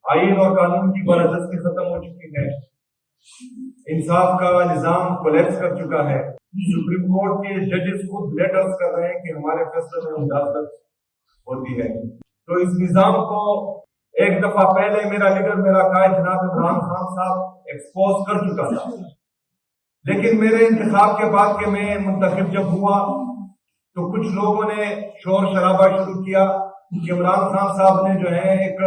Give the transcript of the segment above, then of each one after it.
آئین اور قانون کی بالادستی ختم ہو چکی ہے، انصاف کا نظام کولیپس کر چکا ہے، سپریم کورٹ کے ججز خود لیٹرز کر رہے ہیں کہ ہمارے فیصلے میں مداخلت ہوتی ہے۔ تو اس نظام کو ایک دفعہ پہلے میرا لیڈر، میرا قائد جناب عمران خان صاحب ایکسپوز کر چکا تھا، لیکن میرے انتخاب کے بعد کہ میں منتخب جب ہوا تو کچھ لوگوں نے شور شرابہ شروع کیا کہ عمران خان صاحب نے جو ہے ایک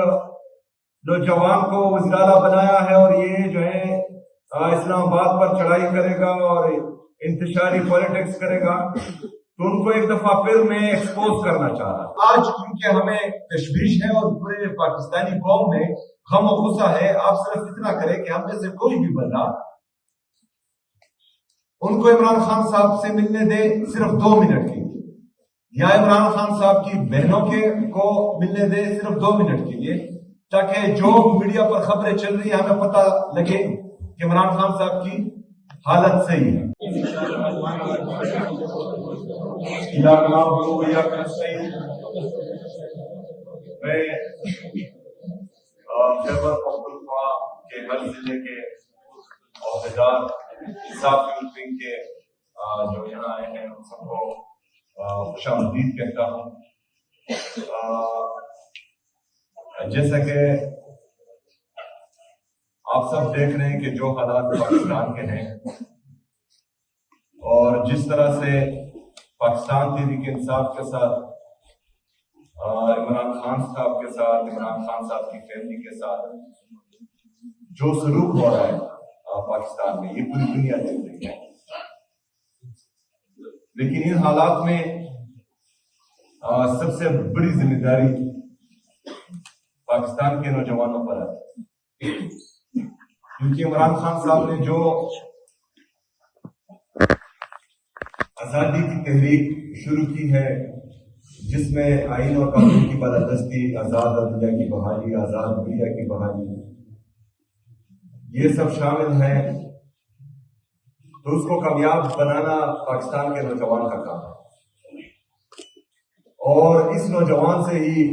نوجوان کو وزیر اعلیٰ بنایا ہے اور یہ جو ہے اسلام آباد پر چڑھائی کرے گا اور انتشاری پالیٹکس کرے گا، تو ان کو ایک دفعہ پھر میں ایکسپوز کرنا چاہ رہا۔ آج کیونکہ ہمیں تشویش ہے اور پورے پاکستانی قوم میں غم و غصہ ہے، آپ صرف اتنا کریں کہ ہم میں سے کوئی بھی بندہ ان کو عمران خان صاحب سے ملنے دے صرف 2 منٹ کے لیے، یا عمران خان صاحب کی بہنوں کو ملنے دے صرف 2 منٹ کے لیے، تاکہ جو میڈیا پر خبریں چل رہی ہیں ہمیں پتہ لگے کہ عمران خان صاحب کی حالت صحیح ہے۔ میں خیبر پختونخوا کے ہر ضلع کے عہدیدار انصاف ونگ کے جو یہاں آئے ہیں ان سب کو خوش آمدید کہتا ہوں۔ جیسا کہ آپ سب دیکھ رہے ہیں کہ جو حالات پاکستان کے ہیں اور جس طرح سے پاکستان تحریک انصاف کے ساتھ، عمران خان صاحب کے ساتھ، عمران خان صاحب کی فیملی کے ساتھ جو سلوک ہو رہا ہے پاکستان میں، یہ پوری دنیا دیکھ رہی ہے، لیکن ان حالات میں سب سے بڑی ذمہ داری پاکستان کے نوجوانوں پر ہے، کیونکہ عمران خان صاحب نے جو آزادی کی تحریک شروع کی ہے، جس میں آئین اور قانون کی بالادستی، آزاد عدلیہ کی بحالی، آزاد میڈیا کی بحالی، یہ سب شامل ہیں، تو اس کو کامیاب بنانا پاکستان کے نوجوان کا کام ہے، اور اس نوجوان سے ہی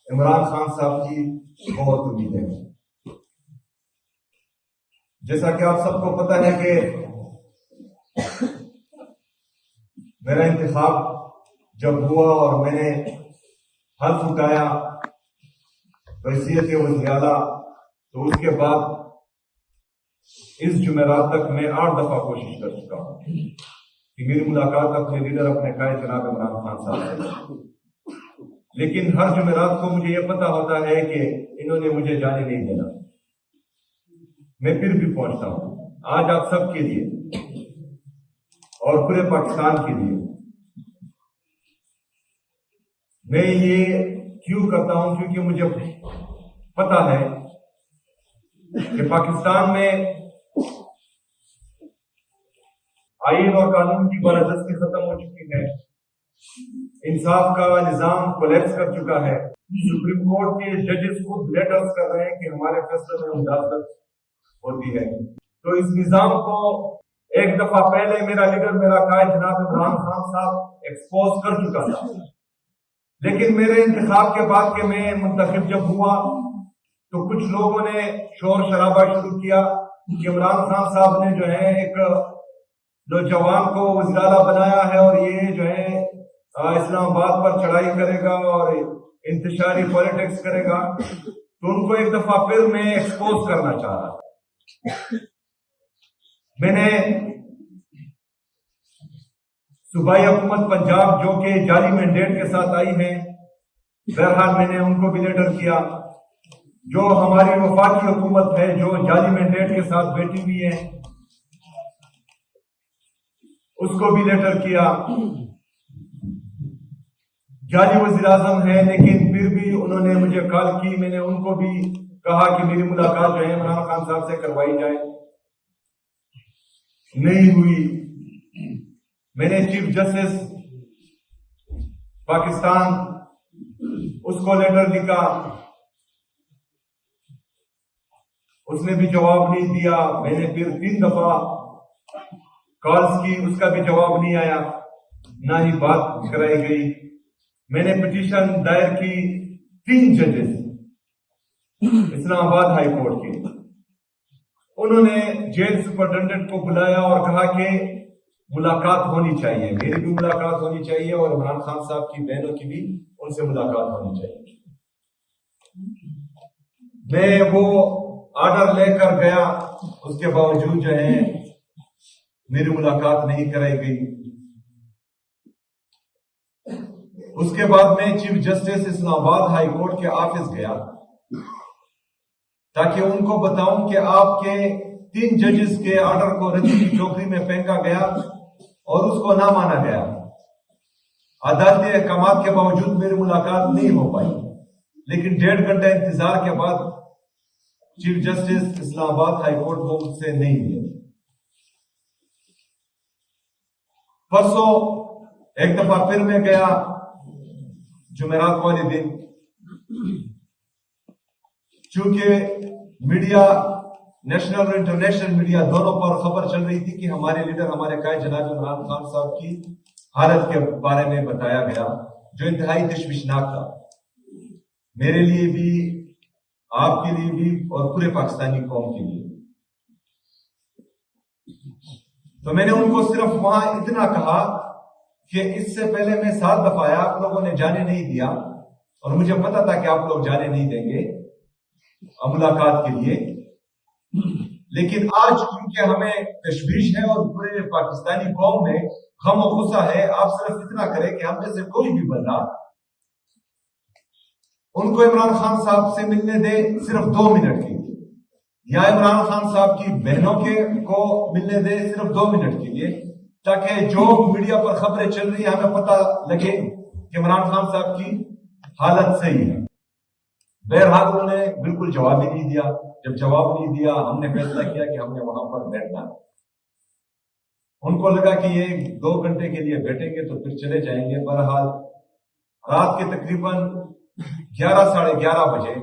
عمران خان صاحب کی بہت امیدیں ہیں۔ جیسا کہ آپ سب کو پتہ ہے کہ میرا انتخاب جب ہوا اور میں نے حلف اٹھایا بحیثیت وزیر اعلیٰ، تو اس کے بعد اس جمعرات تک میں 8 دفعہ کوشش کر چکا ہوں کہ میری ملاقات اپنے لیڈر، اپنے قائد جناب عمران خان صاحب سے، لیکن ہر جمعرات کو مجھے یہ پتا ہوتا ہے کہ انہوں نے مجھے جانے نہیں دینا، میں پھر بھی پہنچتا ہوں۔ آج آپ سب کے لیے اور پورے پاکستان کے لیے میں یہ کیوں کرتا ہوں، کیونکہ مجھے پتا ہے کہ پاکستان میں آئین اور قانون کی بالادستی ختم ہو چکی ہے، انصاف کا نظام کولیپس کر چکا ہے، سپریم کورٹ کے ججز خود لیٹرز کر رہے ہیں کہ ہمارے فیصلے میں مداخلت ہوتی ہے۔ تو اس نظام کو ایک دفعہ پہلے میرا لیڈر، میرا قائد جناب عمران خان صاحب ایکسپوز کر چکا تھا، لیکن میرے انتخاب کے بعد کہ میں منتخب جب ہوا تو کچھ لوگوں نے شور شرابہ شروع کیا کہ عمران خان صاحب نے جو ہے ایک نوجوان کو وزیر اعلیٰ بنایا ہے اور یہ جو ہے اسلام آباد پر چڑھائی کرے گا اور انتشاری پالیٹکس کرے گا، تو ان کو ایک دفعہ پھر میں ایکسپوز کرنا چاہ رہا تھا۔ میں نے صوبائی حکومت پنجاب جو کہ جعلی مینڈیٹ کے ساتھ آئی ہے، بہرحال میں نے ان کو بھی لیٹر کیا، جو ہماری وفاقی حکومت ہے جو جعلی مینڈیٹ کے ساتھ بیٹھی ہوئی ہے اس کو بھی لیٹر کیا، جعلی وزیر اعظم ہے لیکن پھر بھی انہوں نے مجھے کال کی، میں نے ان کو بھی کہا کہ میری ملاقات جو ہے عمران خان صاحب سے کروائی جائے، نہیں ہوئی۔ میں نے چیف جسٹس پاکستان اس کو لیٹر لکھا، اس نے بھی جواب نہیں دیا، میں نے پھر 3 دفعہ کالز کی، اس کا بھی جواب نہیں آیا، نہ ہی بات کرائی گئی۔ میں نے پٹیشن دائر کی 3 ججز اسلام آباد ہائی کورٹ کے، انہوں نے جیل سپرنٹینڈنٹ کو بلایا اور کہا کہ ملاقات ہونی چاہیے، میری بھی ملاقات ہونی چاہیے اور عمران خان صاحب کی بہنوں کی بھی ان سے ملاقات ہونی چاہیے۔ میں وہ آرڈر لے کر گیا، اس کے باوجود جو ہے میری ملاقات نہیں کرائی گئی۔ اس کے بعد میں چیف جسٹس اسلام آباد ہائی کورٹ کے آفس گیا تاکہ ان کو بتاؤں کہ آپ کے 3 ججز کے آرڈر کو رسی کی ٹوکری میں پھینکا گیا اور اس کو نہ مانا گیا۔ عدالتی احکامات کے باوجود میری ملاقات نہیں ہو پائی، لیکن 1.5 گھنٹہ انتظار کے بعد چیف جسٹس اسلام آباد ہائی کورٹ کو مجھ سے نہیں ملے۔ پرسوں ایک دفعہ پھر میں گیا جمعرات والے دن، چونکہ میڈیا، نیشنل اور انٹرنیشنل میڈیا دونوں پر خبر چل رہی تھی کہ ہمارے لیڈر، ہمارے قائد جناب عمران خان صاحب کی حالت کے بارے میں بتایا گیا، جو انتہائی تشویشناک تھا، میرے لیے بھی، آپ کے لیے بھی اور پورے پاکستانی قوم کے لیے۔ تو میں نے ان کو صرف وہاں اتنا کہا کہ اس سے پہلے میں 7 دفعہ آیا، آپ لوگوں نے جانے نہیں دیا، اور مجھے پتا تھا کہ آپ لوگ جانے نہیں دیں گے ملاقات کے لیے، لیکن آج کیونکہ ہمیں تشویش ہے اور پورے پاکستانی قوم میں غم و غصہ ہے، آپ صرف اتنا کریں کہ ہم جیسے کوئی بھی بندہ ان کو عمران خان صاحب سے ملنے دے، صرف 2 منٹ کے لیے، یا عمران خان صاحب کی بہنوں کو ملنے دے صرف 2 منٹ کے لیے، تاکہ جو میڈیا پر خبریں چل رہی ہیں ہمیں پتہ لگے کہ عمران خان صاحب کی حالت صحیح ہے۔ بہرحال انہوں نے بالکل جواب ہی نہیں دیا۔ جب جواب نہیں دیا، ہم نے فیصلہ کیا کہ ہم نے وہاں پر بیٹھنا ہے۔ ان کو لگا کہ یہ 2 گھنٹے کے لیے بیٹھیں گے تو پھر چلے جائیں گے۔ بہرحال رات کے تقریباً 11 ساڑھے 11 بجے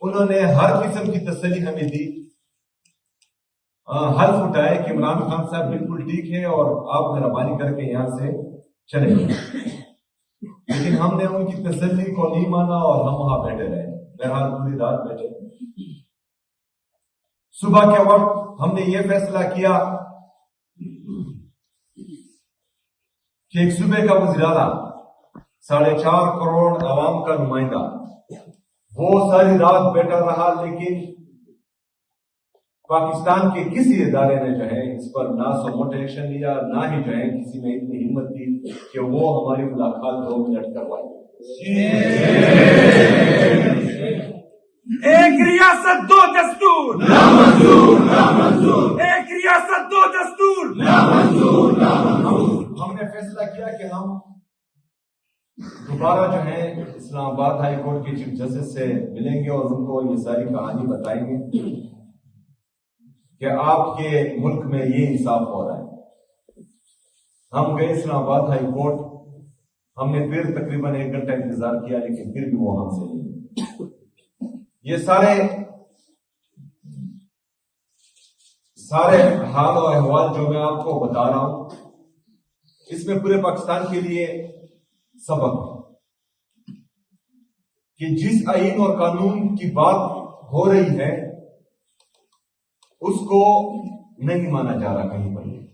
انہوں نے ہر قسم کی تسلی ہمیں دی، حلف اٹھائے کہ عمران خان صاحب بالکل ٹھیک ہے اور آپ مہربانی کر کے یہاں سے چلے گئے، لیکن ہم نے ان کی تسلی کو نہیں مانا اور ہم وہاں بیٹھے رہے۔ بہرحال پوری رات بیٹھے۔ صبح کے وقت ہم نے یہ فیصلہ کیا کہ ایک صوبے کا وزیر اعلیٰ، 4.5 کروڑ عوام کا نمائندہ، وہ ساری رات بیٹھا رہا، لیکن پاکستان کے کسی ادارے نے جو ہے اس پر نہ سو موٹے ایکشن لیا، نہ ہی جو ہے کسی میں اتنی ہمت دی کہ وہ ہماری ملاقات 2 منٹ کروائے۔ ایک ریاست 2 دستور، نامنظور نامنظور، ایک ریاست 2 دستور، نامنظور نامنظور۔ ہم نے فیصلہ کیا کہ ہم دوبارہ جو ہے اسلام آباد ہائی کورٹ کے چیف جسٹس سے ملیں گے اور ان کو یہ ساری کہانی بتائیں گے کہ آپ کے ملک میں یہ انصاف ہو رہا ہے۔ ہم گئے اسلام آباد ہائی کورٹ، ہم نے پھر تقریباً 1 گھنٹہ انتظار کیا، لیکن پھر بھی وہ ہم سے نہیں۔ یہ سارے حال و احوال جو میں آپ کو بتا رہا ہوں، اس میں پورے پاکستان کے لیے سبق ہے کہ جس آئین اور قانون کی بات ہو رہی ہے اس کو نہیں مانا جا رہا کہیں پر۔